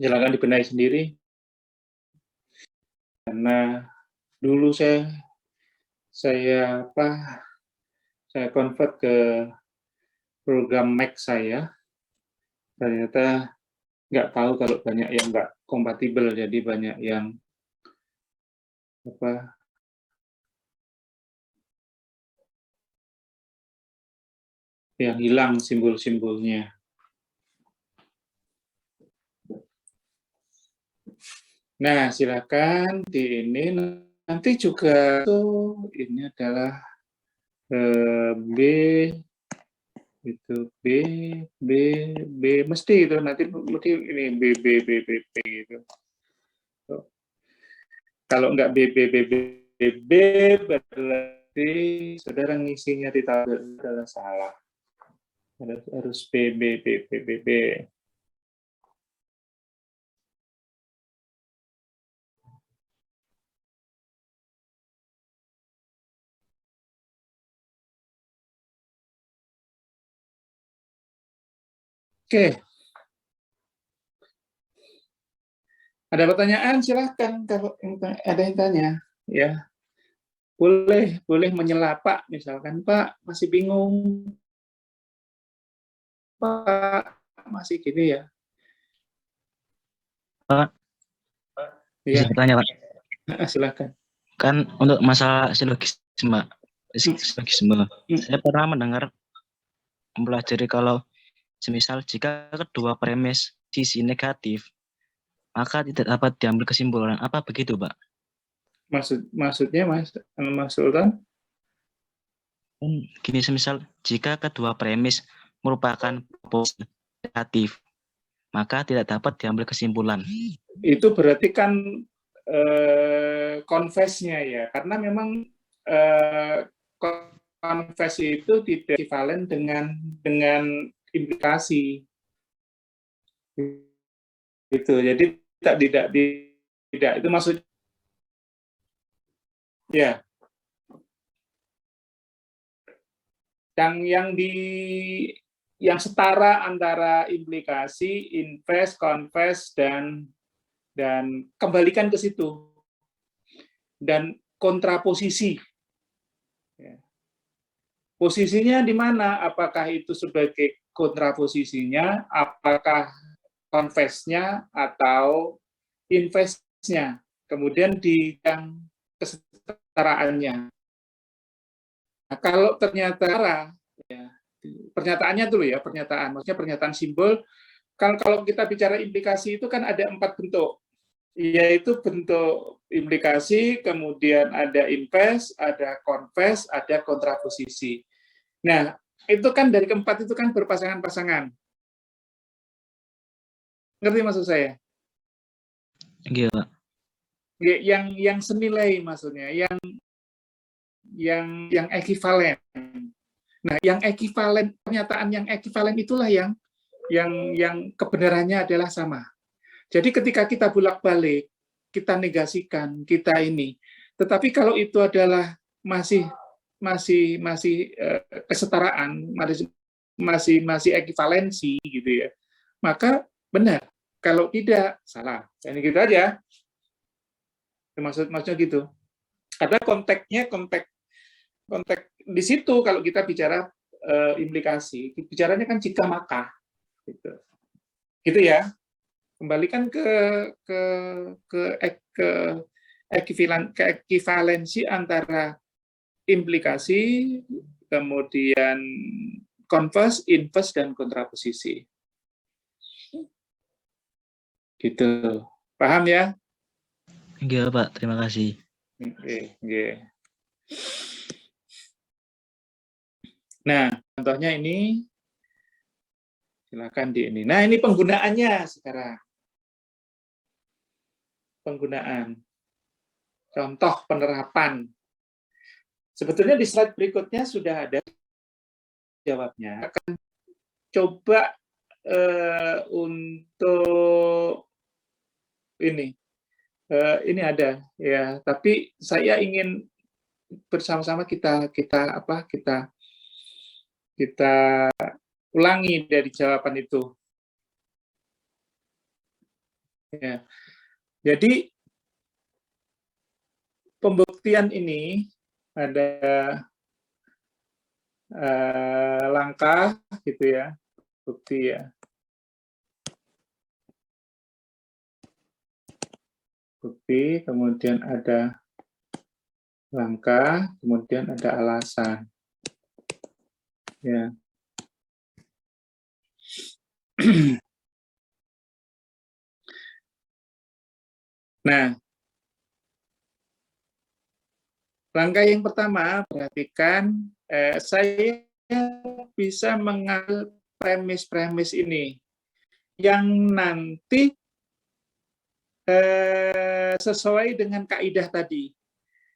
Silakan dibenahi sendiri. Karena dulu saya convert ke program Mac saya, ternyata nggak tahu kalau banyak yang nggak kompatibel, jadi banyak yang hilang simbol-simbolnya. Nah, silakan di ini nanti juga tuh ini adalah B itu B mesti itu nanti ini B gitu. Kalau enggak B berarti saudara ngisinya di tabel adalah salah. Harus B. Oke. Ada pertanyaan silahkan kalau ada yang tanya ya. Boleh menyela Pak, misalkan Pak masih bingung, Pak masih gini ya. Pak, bisa bertanya Pak? Silakan. Kan untuk masalah silogisme, saya pernah mendengar mempelajari kalau semisal jika kedua premis sisi negatif, maka tidak dapat diambil kesimpulan. Apa begitu, Pak? Maksudnya Mas Sultan? Gini, semisal jika kedua premis merupakan positif, maka tidak dapat diambil kesimpulan. Itu berarti kan confess-nya ya, karena memang confess itu tidak ekivalen dengan implikasi. Gitu. Jadi tidak itu maksud ya. Yang setara antara implikasi, invest, confess dan kembalikan ke situ. Dan kontraposisi. Posisinya di mana? Apakah itu sebagai kontraposisinya, apakah confess-nya atau invest-nya. Kemudian di yang kesetaraannya. Nah, kalau ternyata ya, pernyataannya dulu ya, maksudnya pernyataan simbol. Kalau kita bicara implikasi itu kan ada 4 bentuk, yaitu bentuk implikasi, kemudian ada invest, ada confess, ada kontraposisi. Nah, itu kan dari keempat itu kan berpasangan-pasangan. Ngerti maksud saya? Iya. Yang senilai maksudnya, yang ekivalen. Nah, yang ekivalen, pernyataan yang ekivalen itulah yang kebenarannya adalah sama. Jadi ketika kita bolak-balik, kita negasikan, kita ini. Tetapi kalau itu adalah masih kesetaraan, masih ekivalensi gitu ya, maka benar. Kalau tidak, salah. Ini gitu aja. Maksudnya gitu. Karena konteksnya konteks di situ kalau kita bicara implikasi, bicaranya kan jika maka, gitu ya. Kembalikan ke ekivalensi antara implikasi, kemudian converse, inverse, dan kontraposisi. Gitu. Paham ya? Iya Pak, terima kasih. Oke. Nah, contohnya ini, silakan di ini. Nah, ini penggunaannya sekarang. Penggunaan. Contoh penerapan. Sebetulnya di slide berikutnya sudah ada jawabnya. Akan coba untuk ini ada ya. Tapi saya ingin bersama-sama kita ulangi dari jawaban itu. Ya. Jadi pembuktian ini ada langkah gitu ya, bukti ya. Bukti, kemudian ada langkah, kemudian ada alasan. Ya. Nah, langkah yang pertama, perhatikan, saya bisa mengambil premis-premis ini yang nanti sesuai dengan kaidah tadi.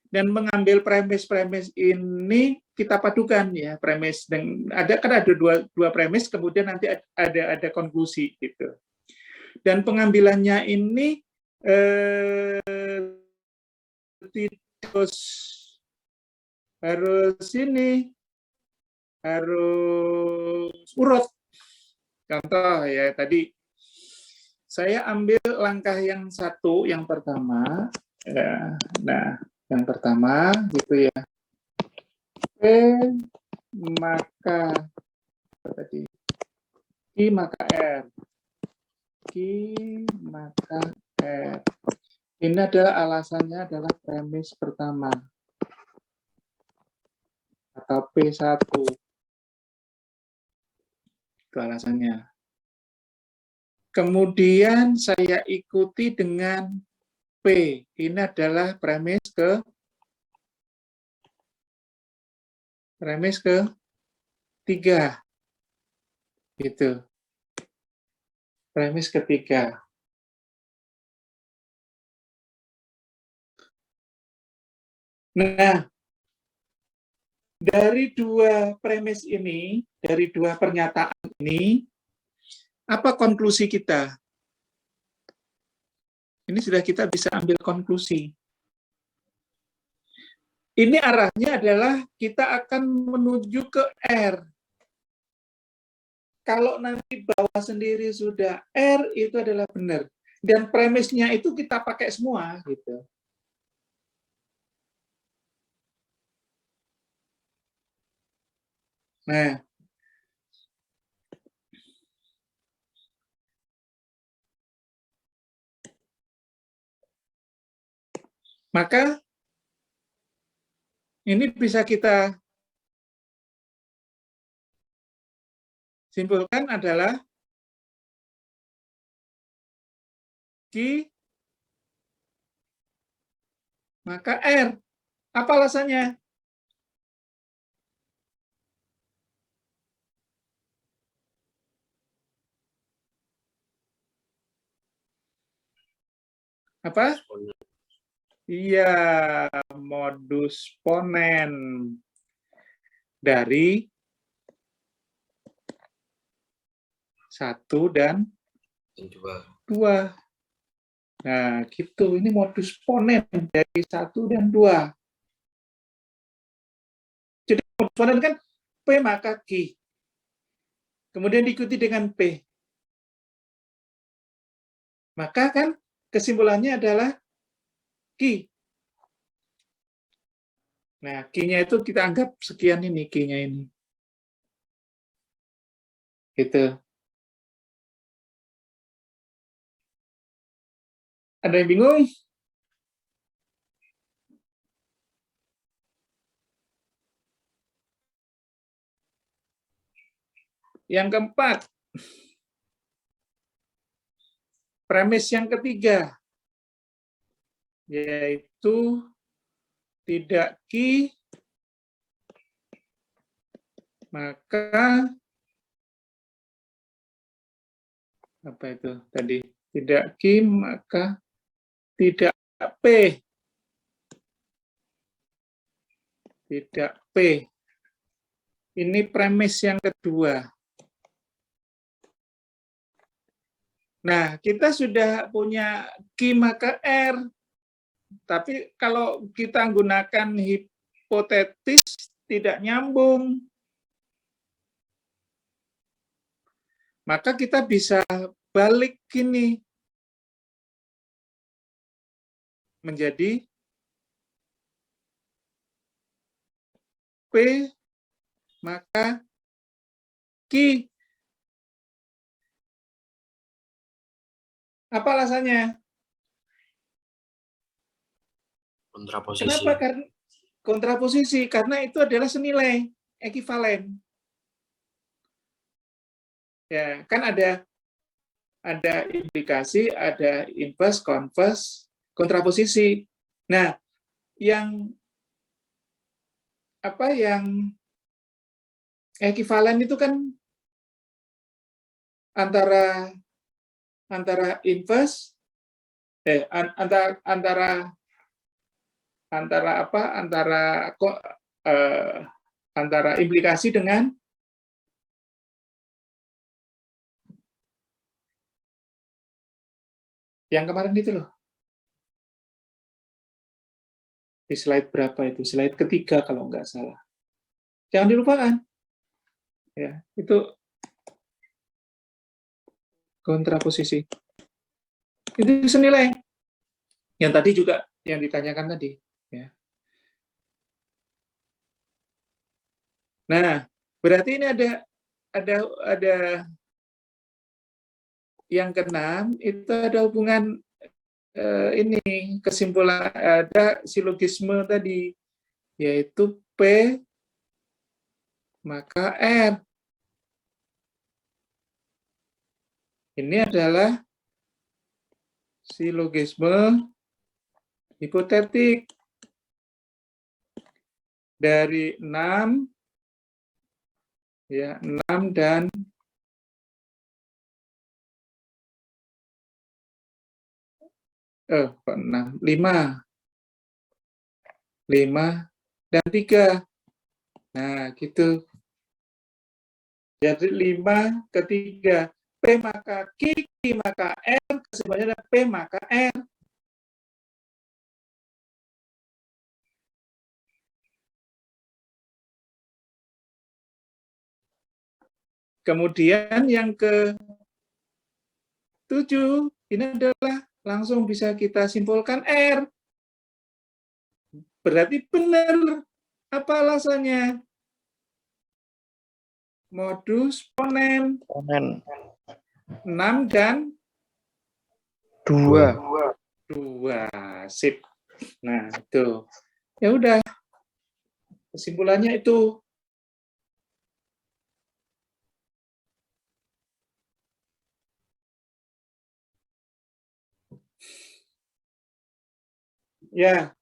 Dan mengambil premis-premis ini kita padukan ya, premis ada dua premis, kemudian nanti ada konklusi gitu. Dan pengambilannya ini harus urut. Contoh ya tadi saya ambil langkah yang satu, yang pertama. Ya, nah, yang pertama gitu ya. P maka tadi I maka R. Q maka R. Ini adalah alasannya adalah premis pertama atau P1. Itu alasannya. Kemudian saya ikuti dengan P. Ini adalah premis ketiga. Gitu. Premis ketiga. Nah, dari dua premis ini, dari dua pernyataan ini, apa konklusi kita? Ini sudah kita bisa ambil konklusi. Ini arahnya adalah kita akan menuju ke R. Kalau nanti bawah sendiri sudah R, itu adalah benar. Dan premisnya itu kita pakai semua. Gitu. Nah, maka ini bisa kita simpulkan adalah Q maka R. Apa alasannya? Apa? Iya, modus ponen dari 1 dan 2. Nah, gitu. Ini modus ponen dari 1 dan 2. Jadi modus ponen kan P maka Q. Kemudian diikuti dengan P. Maka kan kesimpulannya adalah Q. Nah, Q-nya itu kita anggap sekian ini, Q-nya ini. Gitu. Ada yang bingung? Yang keempat, premis yang ketiga, yaitu tidak Q, maka apa itu tadi? Tidak Q, maka tidak P. Tidak P. Ini premis yang kedua. Nah, kita sudah punya Q maka R. Tapi kalau kita menggunakan hipotetis, tidak nyambung. Maka kita bisa balik gini. menjadi P maka Q. Apa alasannya? Kontraposisi. Kenapa? Karena kontraposisi, karena itu adalah senilai, ekivalen. Ya, kan ada implikasi, ada inverse, converse, kontraposisi. Nah, yang ekivalen itu kan antara inverse antara implikasi dengan yang kemarin itu loh. Di slide berapa itu? Slide ketiga kalau nggak salah. Jangan dilupakan. Ya, itu kontraposisi. Itu senilai. Yang tadi juga yang ditanyakan tadi. Ya. Nah, berarti ini ada yang keenam itu ada hubungan ini kesimpulan, ada silogisme tadi, yaitu P maka R. Ini adalah silogisme hipotetik dari 6 ya, 6 dan 5 dan 3. Nah, gitu. Jadi 5 ke 3. P maka Q, Q maka R, kesimpulannya adalah P maka R. Kemudian yang ke-7, ini adalah langsung bisa kita simpulkan R. Berarti benar. Apa alasannya? Modus ponen. 6 dan 2. Sip. Nah, itu. Ya udah. Kesimpulannya itu. Ya.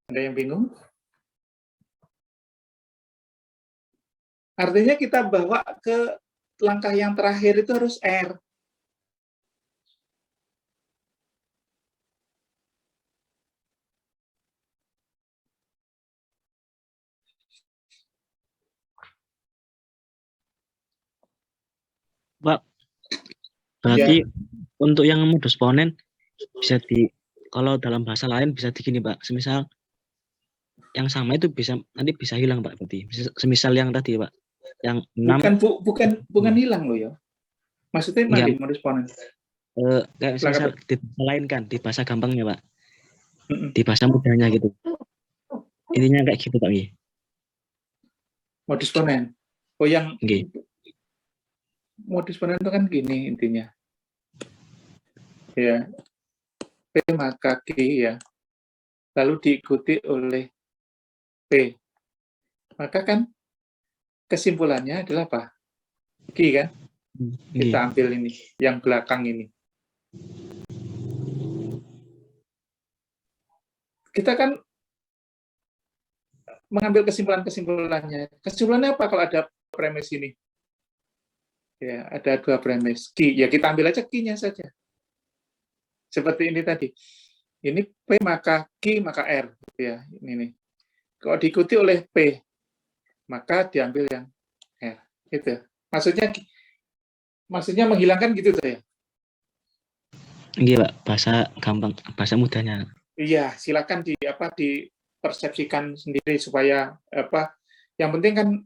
Ada yang bingung? Artinya kita bawa ke langkah yang terakhir itu harus R. Pak, berarti untuk yang modus ponen bisa kalau dalam bahasa lain bisa digini Pak, semisal yang sama itu nanti bisa hilang Pak, berarti semisal yang tadi Pak, yang 6 bukan hilang loh ya. Maksudnya mana modus ponen? Kayak semisal dilainkan di bahasa gampangnya Pak, di bahasa mudahnya gitu, intinya kayak gitu Pak. Modus ponen. Oh, yang modus ponen itu kan gini intinya. Ya. P maka Q ya. Lalu diikuti oleh P. Maka kan kesimpulannya adalah apa? Q kan? Kita ambil ini, yang belakang ini. Kita kan mengambil kesimpulannya. Kesimpulannya apa kalau ada premis ini? Ya, ada 2 premis. Q, ya kita ambil aja Q-nya saja. Seperti ini tadi. Ini P maka Q maka R. Ya, ini nih. Kalau diikuti oleh P, maka diambil yang R. Itu. Maksudnya menghilangkan gitu ya? Iya Pak, bahasa gampang, bahasa mudahnya. Iya, silakan dipersepsikan sendiri supaya yang penting kan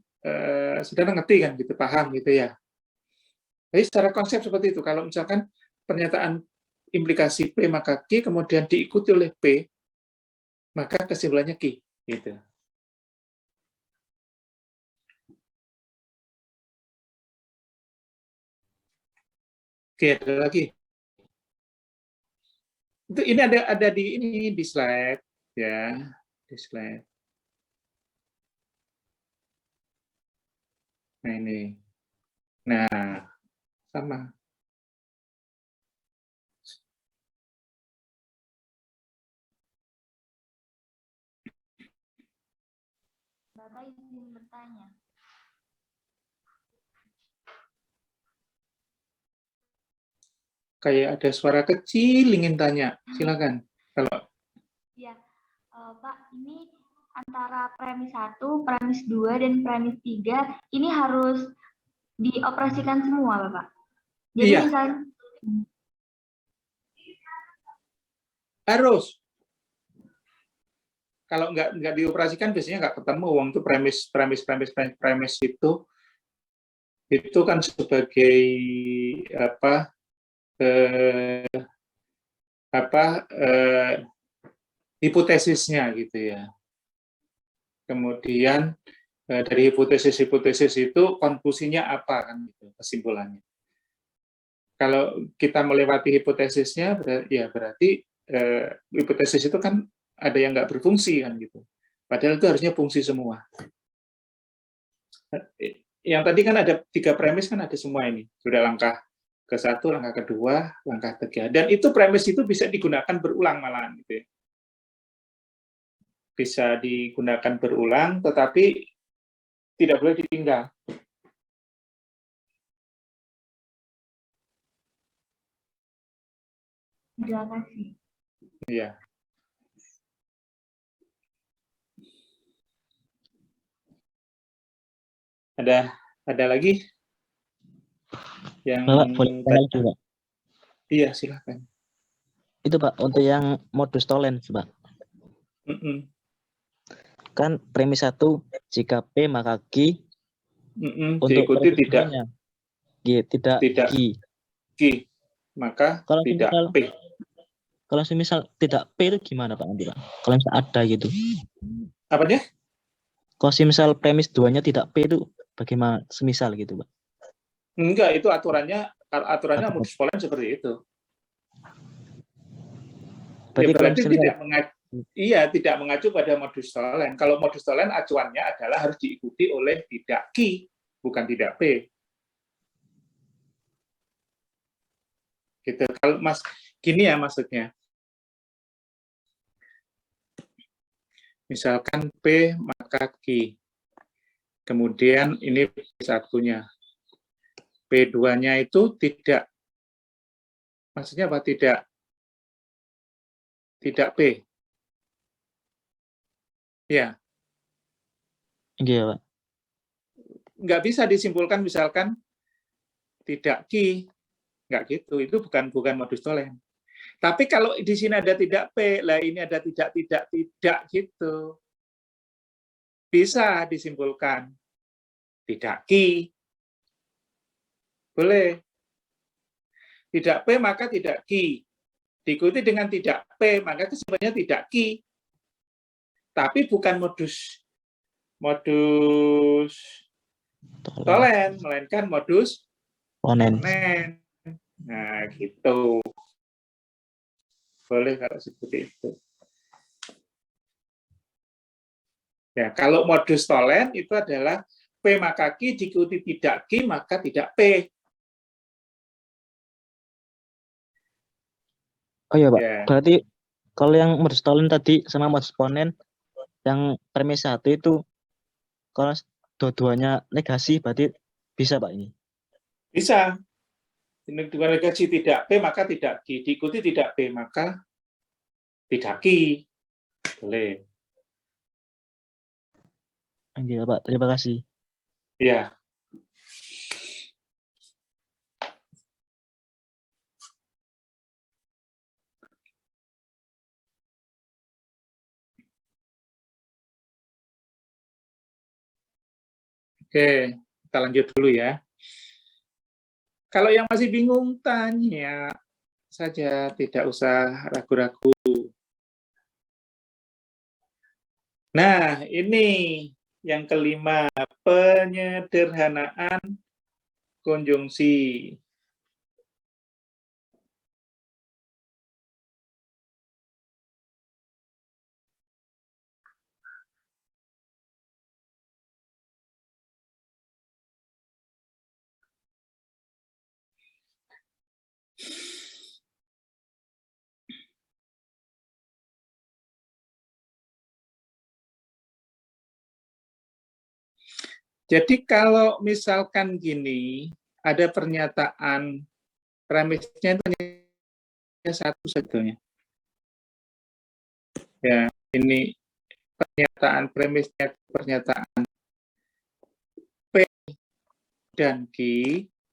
saudara ngerti kan gitu, paham gitu ya. Jadi secara konsep seperti itu. Kalau misalkan pernyataan implikasi P maka Q kemudian diikuti oleh P, maka kesimpulannya Q. Gitu. Oke, ada lagi. Itu ini ada di slide ya, di slide. Nah ini. Nah, sama. Bapak izin bertanya. Kayak ada suara kecil ingin tanya. Silakan. Kalau Ya, Pak, ini antara premis 1, premis 2, dan premis 3 ini harus dioperasikan semua, Bapak. Jadi iya, misalnya harus. Kalau nggak dioperasikan biasanya nggak ketemu. Uang itu premis itu kan sebagai apa hipotesisnya gitu ya. Kemudian dari hipotesis itu konklusinya apa kan gitu, kesimpulannya. Kalau kita melewati hipotesisnya ya berarti hipotesis itu kan ada yang nggak berfungsi kan gitu. Padahal itu harusnya fungsi semua. Yang tadi kan ada 3 premis kan ada semua ini. Sudah langkah ke-1, langkah kedua, langkah ketiga. Dan itu premis itu bisa digunakan berulang malahan gitu ya. Bisa digunakan berulang tetapi tidak boleh ditinggal. terima kasih. Iya. Ada lagi yang Bapak boleh tanya lagi, Pak. Iya, silakan. Itu Pak, untuk yang modus tollens, Pak. Kan premis 1, jika P maka Q, untuk Diikuti premis tidak duanya, tidak Q. Q, maka Kalau tidak semisal, P. kalau semisal tidak P itu gimana Pak nanti Pak? Kalau misal ada gitu. Apanya? Kalau semisal premis duanya tidak P itu bagaimana semisal gitu Pak? Enggak, itu aturannya modus tollens seperti itu. Berarti Ya berarti kalau tidak mengacu pada modus tollens. Kalau modus tollens acuannya adalah harus diikuti oleh tidak Q, bukan tidak P. Gitu. Kalau Mas gini ya maksudnya. Misalkan P maka Q. Kemudian ini P1-nya. P2-nya itu tidak, maksudnya apa? Tidak P. Ya, iya Pak. nggak bisa disimpulkan misalkan tidak Q, nggak gitu. Itu bukan modus tollens. Tapi kalau di sini ada tidak P, lah ini ada tidak gitu. Bisa disimpulkan tidak Q. Boleh. Tidak P maka tidak Q. Diikuti dengan tidak P maka kesimpulannya tidak Q. Tapi bukan modus tollens, melainkan modus Ponen. Nah, gitu. Boleh kalau seperti itu. Ya, kalau modus tollens itu adalah P maka Q diikuti tidak Q maka tidak P. Oh iya Pak. Ya. Berarti kalau yang modus tollens tadi sama modus ponen yang premis 1 itu kalau dua-duanya negasi berarti bisa Pak ini. Bisa. Dengan negasi tidak P maka tidak Q. Diikuti tidak P maka tidak Q. Boleh. Iya Pak, terima kasih. Ya. Oke, kita lanjut dulu ya. Kalau yang masih bingung, tanya saja, tidak usah ragu-ragu. Nah, ini yang kelima, penyederhanaan konjungsi. Jadi kalau misalkan gini, ada pernyataan premisnya itu hanya satu sebetulnya. Ya, ini pernyataan premisnya pernyataan P dan Q,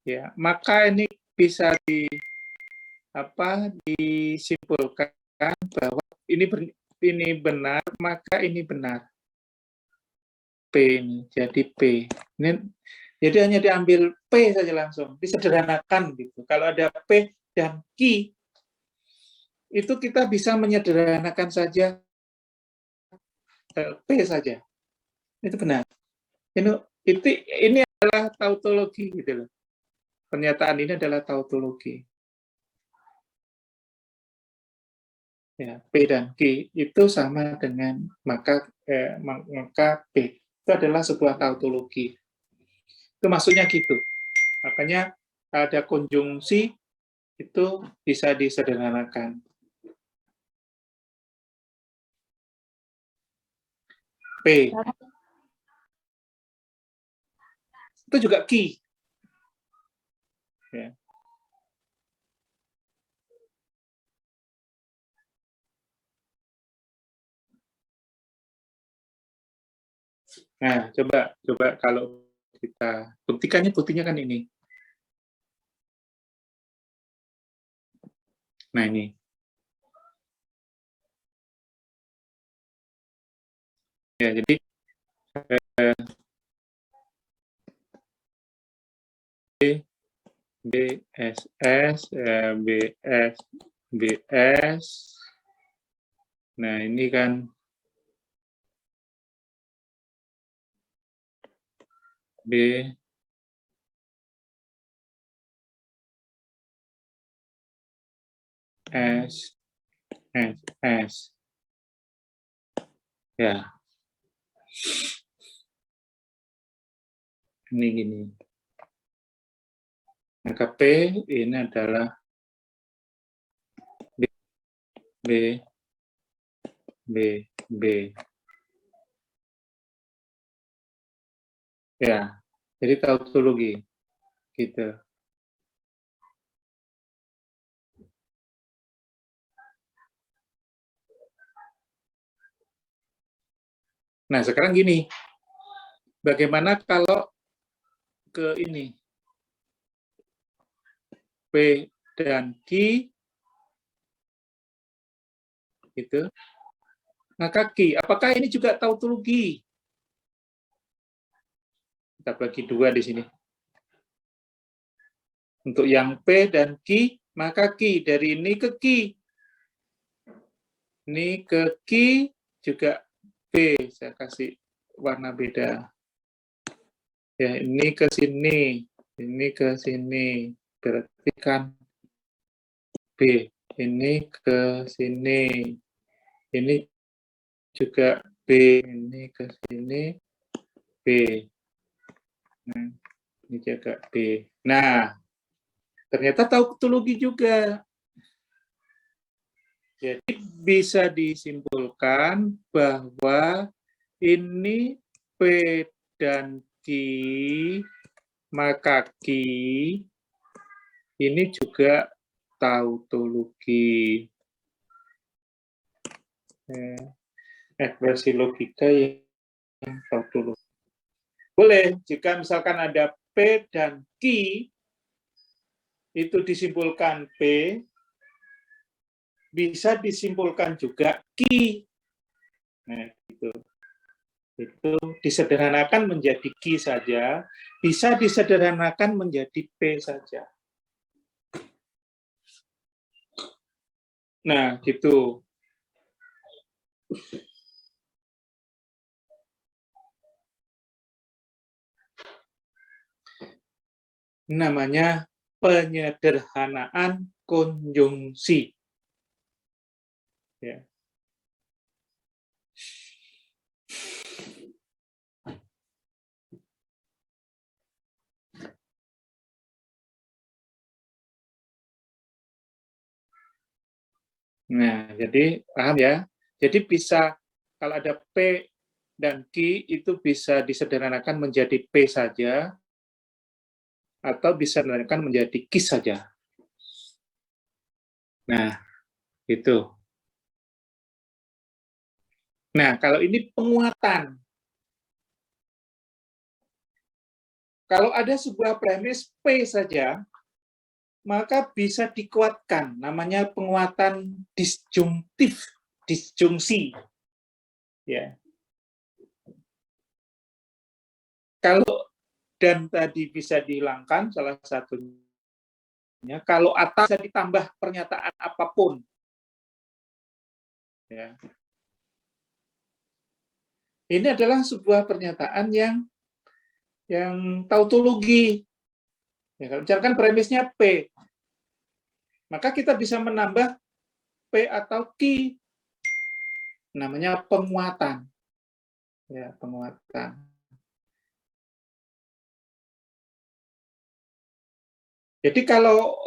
ya, maka ini bisa disimpulkan bahwa ini benar, maka ini benar. P ini jadi P. Ini jadi hanya diambil P saja langsung, disederhanakan gitu. Kalau ada P dan Q, itu kita bisa menyederhanakan saja P saja. Itu benar. Ini adalah tautologi gitu loh. Pernyataan ini adalah tautologi. Ya, P dan Q itu sama dengan maka P. Itu adalah sebuah tautologi. Itu maksudnya gitu. Makanya ada konjungsi itu bisa disederhanakan. P. Itu juga Q. Ya. Nah, coba kalau kita buktinya kan ini. Nah, ini. Ya, jadi BSS, BS. Nah, ini kan B S ya, ini gini. Maka P ini adalah B ya, jadi tautologi gitu. Nah, sekarang gini, bagaimana kalau ke ini, P dan Q, gitu, maka Q, apakah ini juga tautologi? Kita bagi dua di sini. Untuk yang P dan Q, maka Q, dari ini ke Q. Ini ke Q juga B, saya kasih warna beda. Ya, ini ke sini, ini ke sini. Berarti kan B. Ini ke sini. Ini juga B. Ini ke sini, B. Nah, ini juga B. Nah, ternyata tautologi juga. Jadi bisa disimpulkan bahwa ini P dan Q, maka Q ini juga tautologi. Ekspresi logika yang tautologi. Boleh, jika misalkan ada P dan Q, itu disimpulkan P, bisa disimpulkan juga Q. Nah, gitu. Itu disederhanakan menjadi Q saja, bisa disederhanakan menjadi P saja. Nah, gitu. Namanya penyederhanaan konjungsi. Ya. Nah, jadi paham ya. Jadi bisa kalau ada P dan Q itu bisa disederhanakan menjadi P saja atau bisa disederhanakan menjadi Q saja. Nah, itu. Nah, kalau ini penguatan. Kalau ada sebuah premis P saja, maka bisa dikuatkan. Namanya penguatan disjungtif, disjungsi. Ya. Kalau dan tadi bisa dihilangkan salah satunya. Kalau atas bisa ditambah pernyataan apapun. Ya. Ini adalah sebuah pernyataan yang tautologi. Ya, kalau misalkan premisnya P, maka kita bisa menambah P atau Q. Namanya penguatan. Ya, penguatan. Jadi kalau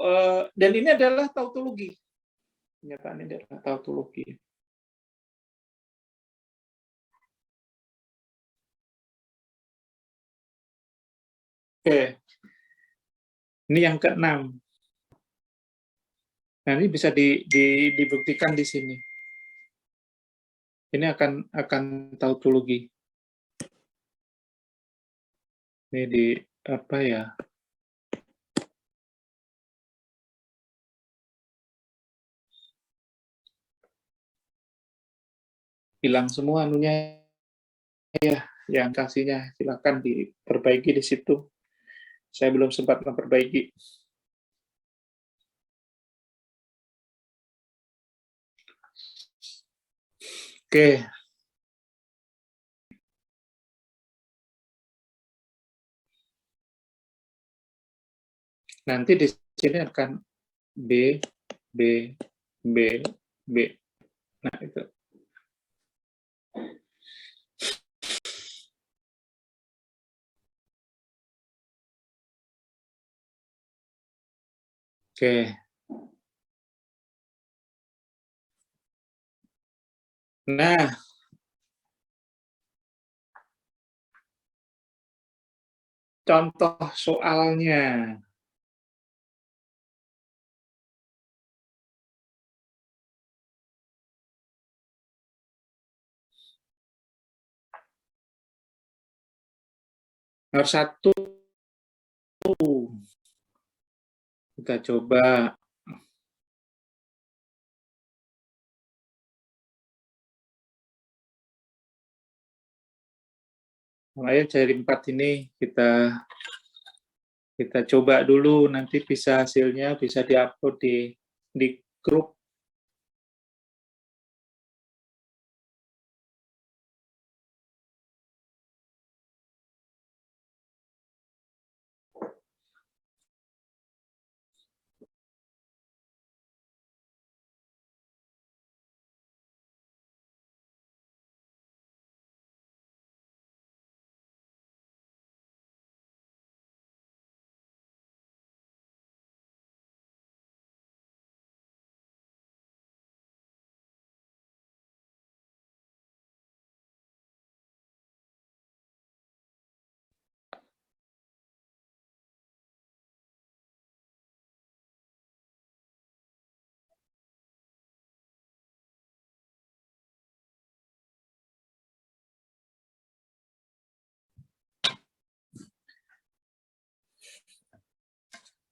dan ini adalah tautologi. Pernyataan ini adalah tautologi. Oke. Ini yang keenam. Nah, ini bisa dibuktikan di sini. Ini akan tautologi. Ini di apa ya? Hilang semua anunya ya, yang kasihnya silakan diperbaiki di situ. Saya belum sempat memperbaiki. Oke. Nanti di sini akan B, B, B, B. Nah, itu. Oke. Nah, contoh soalnya. Nomor 1, kita coba. Ayo dari 4 ini kita coba dulu, nanti bisa hasilnya bisa diupload di grup.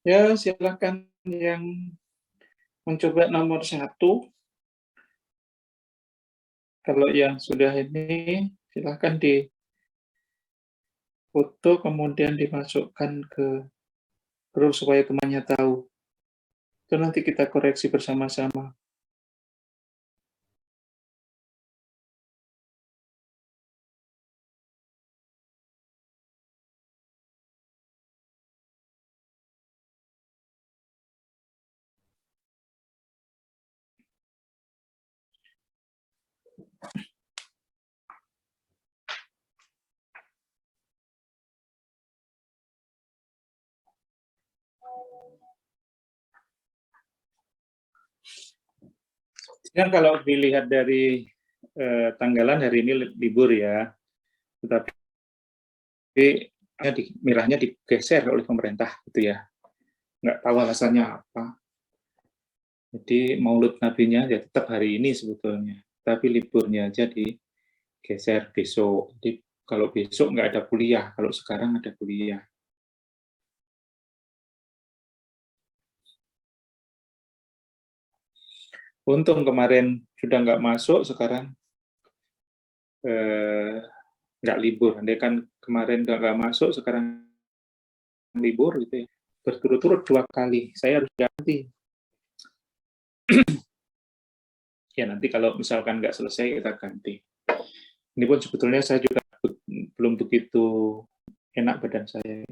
Ya, silakan yang mencoba nomor 1. Kalau yang sudah ini, silakan foto kemudian dimasukkan ke grup supaya temannya tahu. Itu nanti kita koreksi bersama-sama. Ya, kalau dilihat dari tanggalan hari ini libur ya, tetapi merahnya digeser oleh pemerintah gitu ya, nggak tahu alasannya apa. Jadi Maulud Nabinya ya tetap hari ini sebetulnya, tapi liburnya aja digeser besok. Jadi kalau besok nggak ada kuliah, kalau sekarang ada kuliah. Untung kemarin sudah nggak masuk, sekarang nggak libur. Andai kan kemarin nggak masuk, sekarang libur gitu ya. Berturut-turut 2 kali. Saya harus ganti. Ya nanti kalau misalkan nggak selesai kita ganti. Ini pun sebetulnya saya juga belum begitu enak badan saya.